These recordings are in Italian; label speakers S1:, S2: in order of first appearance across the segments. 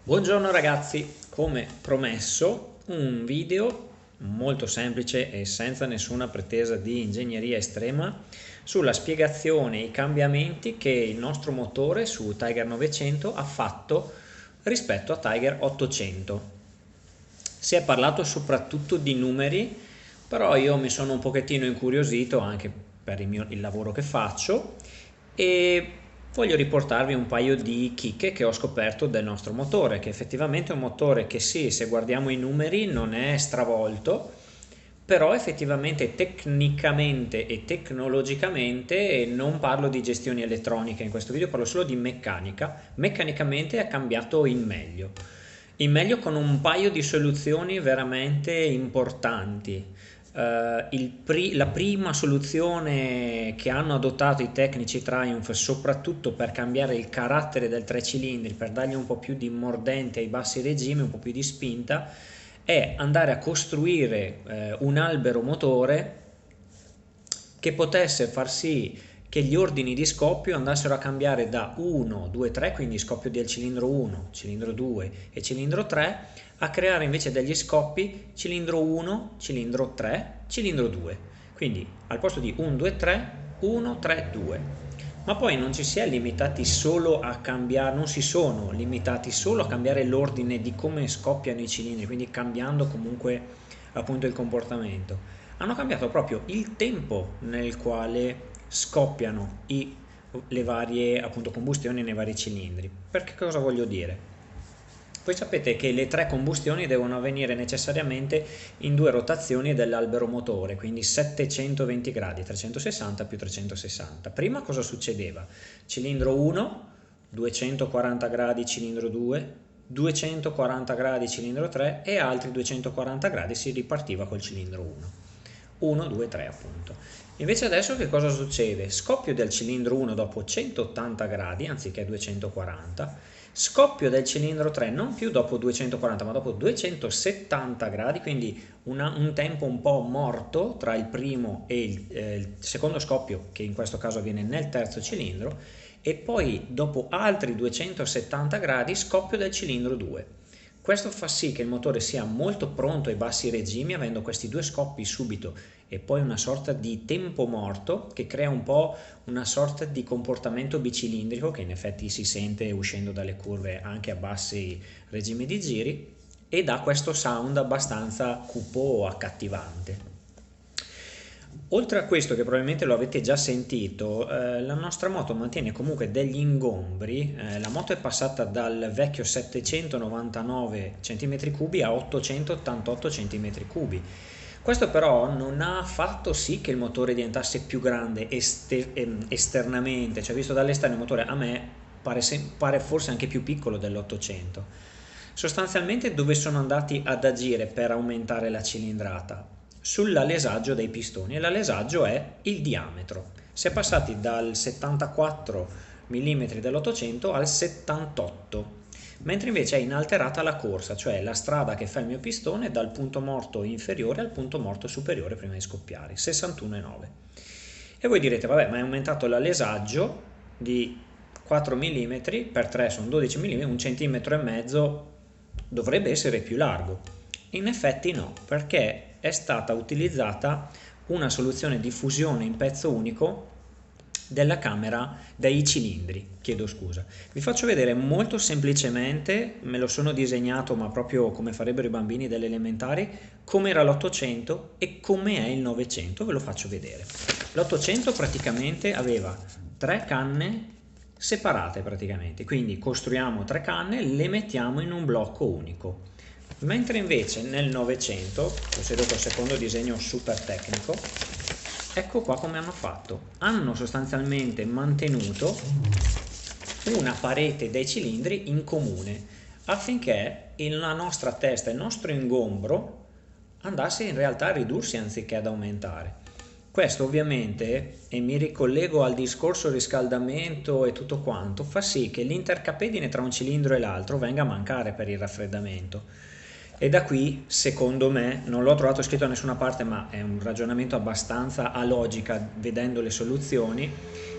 S1: Buongiorno ragazzi, come promesso un video molto semplice e senza nessuna pretesa di ingegneria estrema sulla spiegazione e i cambiamenti che il nostro motore su Tiger 900 ha fatto rispetto a Tiger 800. Si è parlato soprattutto di numeri, però io mi sono un pochettino incuriosito anche per il lavoro che faccio e voglio riportarvi un paio di chicche che ho scoperto del nostro motore, che effettivamente è un motore che sì, se guardiamo i numeri non è stravolto, però effettivamente tecnicamente e tecnologicamente, e non parlo di gestioni elettroniche in questo video, parlo solo di meccanica, meccanicamente è cambiato in meglio con un paio di soluzioni veramente importanti. La prima soluzione che hanno adottato i tecnici Triumph, soprattutto per cambiare il carattere del tre cilindri, per dargli un po' più di mordente ai bassi regimi, un po' più di spinta, è andare a costruire un albero motore che potesse far sì che gli ordini di scoppio andassero a cambiare da 1, 2, 3, quindi scoppio del cilindro 1, cilindro 2 e cilindro 3, a creare invece degli scoppi cilindro 1, cilindro 3, cilindro 2. Quindi al posto di 1, 2, 3, 1, 3, 2. Ma poi non ci si è limitati solo a cambiare, non si sono limitati solo a cambiare l'ordine di come scoppiano i cilindri, quindi cambiando comunque appunto il comportamento. Hanno cambiato proprio il tempo nel quale scoppiano le varie appunto combustioni nei vari cilindri. Perché cosa voglio dire? Voi sapete che le tre combustioni devono avvenire necessariamente in due rotazioni dell'albero motore, quindi 720 gradi, 360 più 360. Prima cosa succedeva? Cilindro 1, 240 gradi cilindro 2, 240 gradi cilindro 3 e altri 240 gradi si ripartiva col cilindro 1. 1, 2, 3 appunto. Invece adesso che cosa succede? Scoppio del cilindro 1 dopo 180 gradi anziché 240, scoppio del cilindro 3 non più dopo 240 ma dopo 270 gradi, quindi un tempo un po' morto tra il primo e il secondo scoppio, che in questo caso avviene nel terzo cilindro, e poi dopo altri 270 gradi scoppio del cilindro 2. Questo fa sì che il motore sia molto pronto ai bassi regimi, avendo questi due scoppi subito e poi una sorta di tempo morto che crea un po' una sorta di comportamento bicilindrico che in effetti si sente uscendo dalle curve anche a bassi regimi di giri, e dà questo sound abbastanza cupo o accattivante. Oltre a questo, che probabilmente lo avete già sentito, la nostra moto mantiene comunque degli ingombri. La moto è passata dal vecchio 799 cm3 a 888 cm3. Questo però non ha fatto sì che il motore diventasse più grande esternamente, cioè visto dall'esterno il motore a me pare forse anche più piccolo dell'800. Sostanzialmente dove sono andati ad agire per aumentare la cilindrata? Sull'alesaggio dei pistoni, e l'alesaggio è il diametro. Si è passati dal 74 mm dell'800 al 78, mentre invece è inalterata la corsa, cioè la strada che fa il mio pistone dal punto morto inferiore al punto morto superiore prima di scoppiare, 61,9. E voi direte, vabbè, ma è aumentato l'alesaggio di 4 mm per 3 sono 12 mm, un centimetro e mezzo dovrebbe essere più largo. In effetti no, perché è stata utilizzata una soluzione di fusione in pezzo unico della camera dei cilindri, chiedo scusa. Vi faccio vedere molto semplicemente, me lo sono disegnato ma proprio come farebbero i bambini delle elementari, come era l'800 e come è il 900, ve lo faccio vedere. L'800 praticamente aveva tre canne separate praticamente, quindi costruiamo tre canne, le mettiamo in un blocco unico. Mentre invece nel 900, procedo col secondo disegno super tecnico, ecco qua come hanno fatto. Hanno sostanzialmente mantenuto una parete dei cilindri in comune affinché la nostra testa, il nostro ingombro andasse in realtà a ridursi anziché ad aumentare. Questo ovviamente, e mi ricollego al discorso riscaldamento e tutto quanto, fa sì che l'intercapedine tra un cilindro e l'altro venga a mancare per il raffreddamento. E da qui, secondo me, non l'ho trovato scritto da nessuna parte, ma è un ragionamento abbastanza a logica vedendo le soluzioni,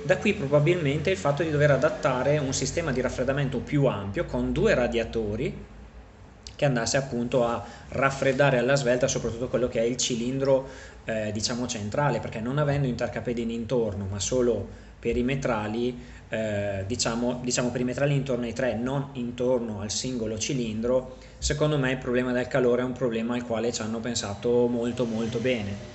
S1: Da qui probabilmente il fatto di dover adattare un sistema di raffreddamento più ampio con 2 radiatori che andasse appunto a raffreddare alla svelta soprattutto quello che è il cilindro diciamo centrale, perché non avendo intercapedini intorno ma solo perimetrali, diciamo perimetrali intorno ai tre, non intorno al singolo cilindro, secondo me il problema del calore è un problema al quale ci hanno pensato molto molto bene.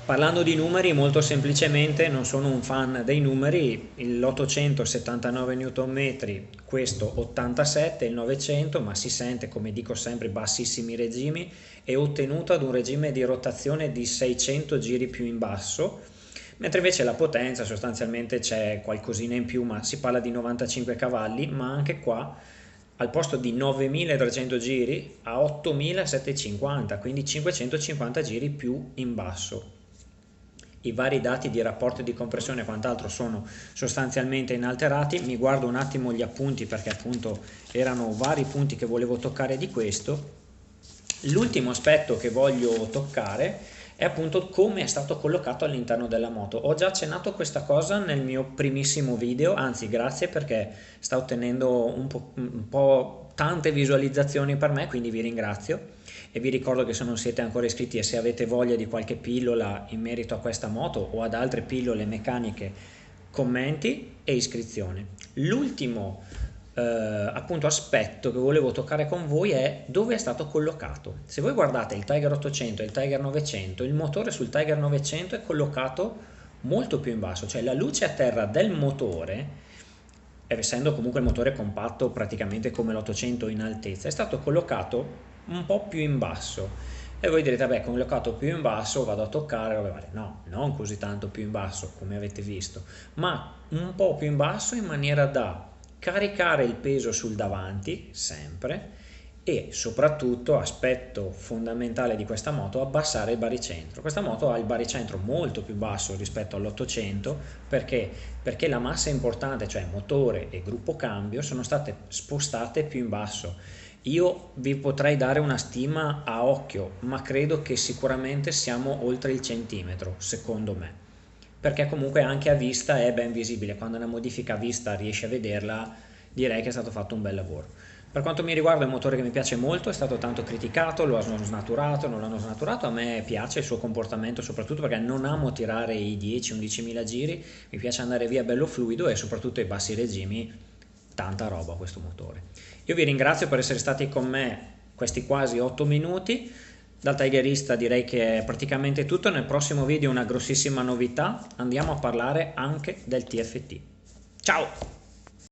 S1: Parlando di numeri, molto semplicemente, non sono un fan dei numeri, l'800 79 Nm, questo 87, il 900, ma si sente, come dico sempre, bassissimi regimi, è ottenuto ad un regime di rotazione di 600 giri più in basso, mentre invece la potenza sostanzialmente c'è qualcosina in più, ma si parla di 95 cavalli, ma anche qua al posto di 9300 giri a 8750, quindi 550 giri più in basso. I vari dati di rapporto di compressione e quant'altro sono sostanzialmente inalterati. Mi guardo un attimo gli appunti perché appunto erano vari punti che volevo toccare di questo. L'ultimo aspetto che voglio toccare è appunto come è stato collocato all'interno della moto. Ho già accennato questa cosa nel mio primissimo video, anzi grazie perché sta ottenendo un po' tante visualizzazioni per me, quindi vi ringrazio. E vi ricordo che se non siete ancora iscritti e se avete voglia di qualche pillola in merito a questa moto o ad altre pillole meccaniche, commenti e iscrizione. L'ultimo appunto aspetto che volevo toccare con voi è dove è stato collocato. Se voi guardate il Tiger 800 e il Tiger 900, il motore sul Tiger 900 è collocato molto più in basso, cioè la luce a terra del motore, essendo comunque il motore compatto praticamente come l'800 in altezza, è stato collocato un po' più in basso. E voi direte, vabbè, collocato più in basso vado a toccare, vabbè, no, non così tanto più in basso come avete visto, ma un po' più in basso in maniera da caricare il peso sul davanti, sempre, e soprattutto, aspetto fondamentale di questa moto, abbassare il baricentro. Questa moto ha il baricentro molto più basso rispetto all'800 perché la massa importante, cioè motore e gruppo cambio, sono state spostate più in basso. Io vi potrei dare una stima a occhio, ma credo che sicuramente siamo oltre il centimetro, secondo me, perché comunque anche a vista è ben visibile. Quando una modifica a vista riesci a vederla, direi che è stato fatto un bel lavoro. Per quanto mi riguarda è un motore che mi piace molto, è stato tanto criticato, lo hanno snaturato, non l'hanno snaturato, a me piace il suo comportamento, soprattutto perché non amo tirare i 10-11 mila giri, mi piace andare via bello fluido e soprattutto ai bassi regimi, tanta roba questo motore. Io vi ringrazio per essere stati con me questi quasi 8 minuti. Dal Tigerista direi che è praticamente tutto. Nel prossimo video una grossissima novità, andiamo a parlare anche del TFT. Ciao!